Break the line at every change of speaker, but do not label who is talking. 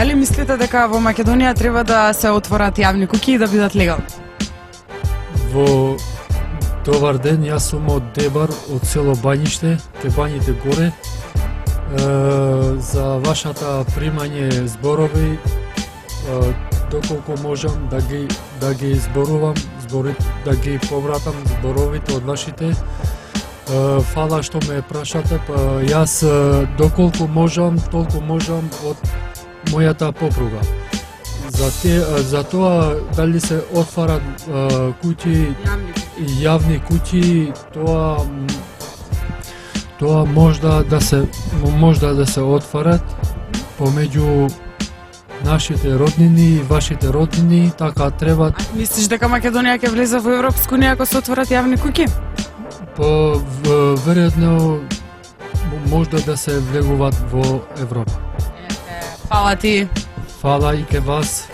Дали мислите дека во Македонија треба да се отворат јавни куќи и да бидат легални?
Во добар ден, јас сум од Дебар, од село Бањиште, ке Бањите горе. За вашата примање зборови, доколку можам да ги зборувам, да ги повратам зборовите од вашите. Фала што ме прашате, јас доколку можам, толку можам од мојата попруга. За тоа дали се отварат куќи, јавни куќи, тоа можда да се отварат помеѓу нашите роднини и вашите роднини, така треба.
Мислиш дека Македонија ќе влезе во Европска унија ако се отворат јавни куќи?
Веројатно можда да се влегуваат во Европа.
Фала ти.
Фала и ке вас.